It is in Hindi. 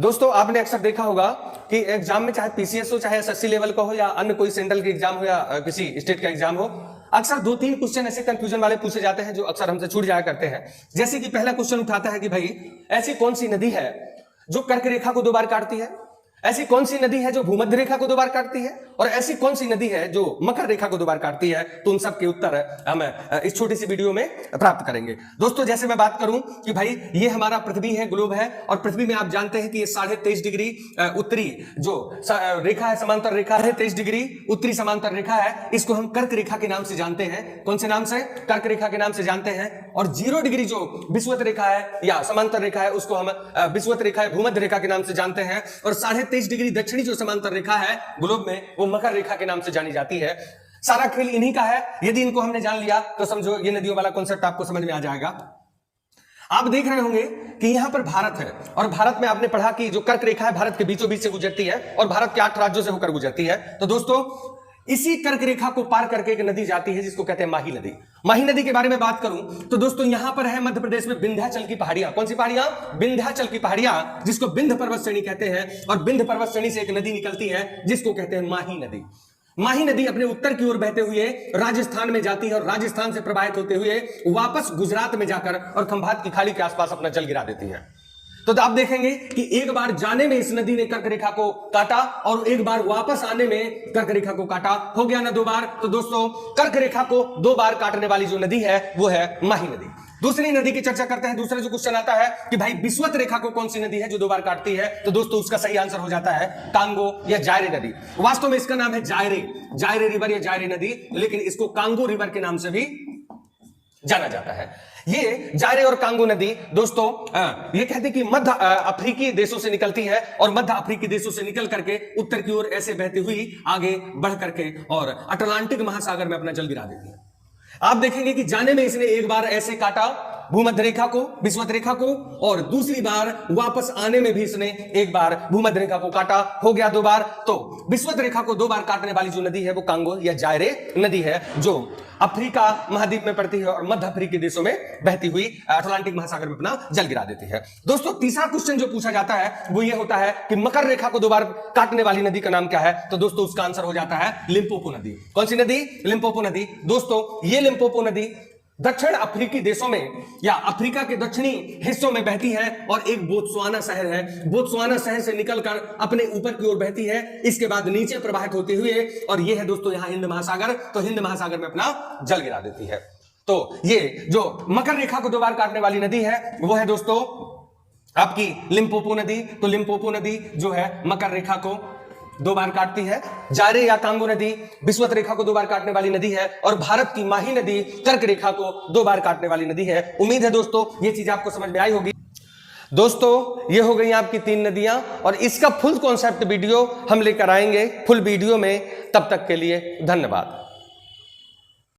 दोस्तों आपने अक्सर देखा होगा कि एग्जाम में चाहे पीसीएस हो, चाहे एसएससी लेवल का हो, या अन्य कोई सेंट्रल का एग्जाम हो, या किसी स्टेट का एग्जाम हो, अक्सर 2-3 क्वेश्चन ऐसे कंफ्यूजन वाले पूछे जाते हैं जो अक्सर हमसे छूट जाया करते हैं। जैसे कि पहला क्वेश्चन उठाता है कि भाई ऐसी कौन सी नदी है जो कर्क रेखा को 2 बार काटती है, ऐसी कौन सी नदी है जो भूमध्य रेखा को 2 बार काटती है, और ऐसी कौन सी नदी है जो मकर रेखा को 2 बार काटती है। तो उन सब के उत्तर हम इस छोटी सी वीडियो में प्राप्त करेंगे। दोस्तों जैसे मैं बात करूं कि भाई ये हमारा पृथ्वी है, ग्लोब है, और पृथ्वी में आप जानते हैं कि ये 23.5 डिग्री उत्तरी जो रेखा है, समांतर रेखा है, 23 डिग्री उत्तरी समांतर रेखा है, इसको हम कर्क रेखा के नाम से जानते हैं। कौन से नाम से? कर्क रेखा के नाम से जानते हैं। और 0 डिग्री जो विषुवत रेखा है या समांतर रेखा है, उसको हम विषुवत रेखा है, भूमध्य रेखा के नाम से जानते हैं। और 23.5 डिग्री दक्षिणी जो समांतर रेखा है ग्लोब में, वो मकर रेखा के नाम से जानी जाती है। सारा खेल इन्हीं का है। यदि इनको हमने जान लिया तो समझो ये नदियों वाला कॉन्सेप्ट आपको समझ में आ जाएगा। आप देख रहे होंगे कि यहां पर भारत है, और भारत में आपने पढ़ा कि जो कर्क रेखा है भारत के बीचों बीच से गुजरती है और भारत के 8 राज्यों से होकर गुजरती है। तो दोस्तों इसी कर्क रेखा को पार करके एक नदी जाती है जिसको कहते हैं माही नदी। माही नदी के बारे में बात करूं तो दोस्तों यहां पर है मध्य प्रदेश में विंध्याचल की पहाड़ियां। कौन सी पहाड़ियां? विंध्याचल की पहाड़ियां, जिसको विंध्य पर्वत श्रेणी कहते हैं। और विंध्य पर्वत श्रेणी से एक नदी निकलती है जिसको कहते हैं माही नदी। माही नदी अपने उत्तर की ओर बहते हुए राजस्थान में जाती है और राजस्थान से प्रवाहित होते हुए वापस गुजरात में जाकर और खंभात की खाड़ी के आसपास अपना जल गिरा देती है। तो आप देखेंगे कि एक बार जाने में इस नदी ने कर्क रेखा को काटा और एक बार वापस आने में कर्क रेखा को काटा। हो गया ना 2 बार। तो दोस्तों कर्क रेखा को 2 बार काटने वाली जो नदी है वो है माही नदी। दूसरी नदी की चर्चा करते हैं। दूसरा जो क्वेश्चन आता है कि भाई विषुवत रेखा को कौन सी नदी है जो 2 बार काटती है, तो दोस्तों उसका सही आंसर हो जाता है कांगो या जायरे नदी। वास्तव में इसका नाम है जायरे रिवर या जायरे नदी, लेकिन इसको कांगो रिवर के नाम से भी जाना जाता है। ये जायरे और कांगो नदी दोस्तों ये कहते हैं कि मध्य अफ्रीकी देशों से निकलती है और मध्य अफ्रीकी देशों से निकल करके उत्तर की ओर ऐसे बहती हुई आगे बढ़ करके और अटलांटिक महासागर में अपना जल गिरा देती है। आप देखेंगे कि जाने में इसने एक बार ऐसे काटा भूमध्य रेखा को, विषुवत रेखा को, और दूसरी बार वापस आने में भी इसने एक बार भूमध्य रेखा को काटा। हो गया 2 बार। तो विषुवत रेखा को 2 बार काटने वाली जो नदी है वो कांगो या जायरे नदी है, जो अफ्रीका महाद्वीप में पड़ती है और मध्य अफ्रीकी देशों में बहती हुई अटलांटिक महासागर में अपना जल गिरा देती है। दोस्तों तीसरा क्वेश्चन जो पूछा जाता है वो ये होता है कि मकर रेखा को 2 बार काटने वाली नदी का नाम क्या है, तो दोस्तों उसका आंसर हो जाता है लिम्पोपो नदी। कौन सी नदी? लिम्पोपो नदी। दोस्तों ये लिम्पोपो नदी दक्षिण अफ्रीकी देशों में या अफ्रीका के दक्षिणी हिस्सों में बहती है और एक बोत्सवाना शहर है, बोत्सवाना शहर से निकलकर अपने ऊपर की ओर बहती है, इसके बाद नीचे प्रवाहित होते हुए, और ये है दोस्तों यहां हिंद महासागर, तो हिंद महासागर में अपना जल गिरा देती है। तो ये जो मकर रेखा को 2 बार काटने वाली नदी है वो है दोस्तों आपकी लिम्पोपो नदी। तो लिम्पोपो नदी जो है मकर रेखा को 2 बार काटती है। जायरे या कांगो नदी विषुवत रेखा को 2 बार काटने वाली नदी है, और भारत की माही नदी कर्क रेखा को 2 बार काटने वाली नदी है। उम्मीद है दोस्तों ये चीज आपको समझ में आई होगी। दोस्तों ये हो गई आपकी 3 नदियां, और इसका फुल कॉन्सेप्ट वीडियो हम लेकर आएंगे फुल वीडियो में। तब तक के लिए धन्यवाद।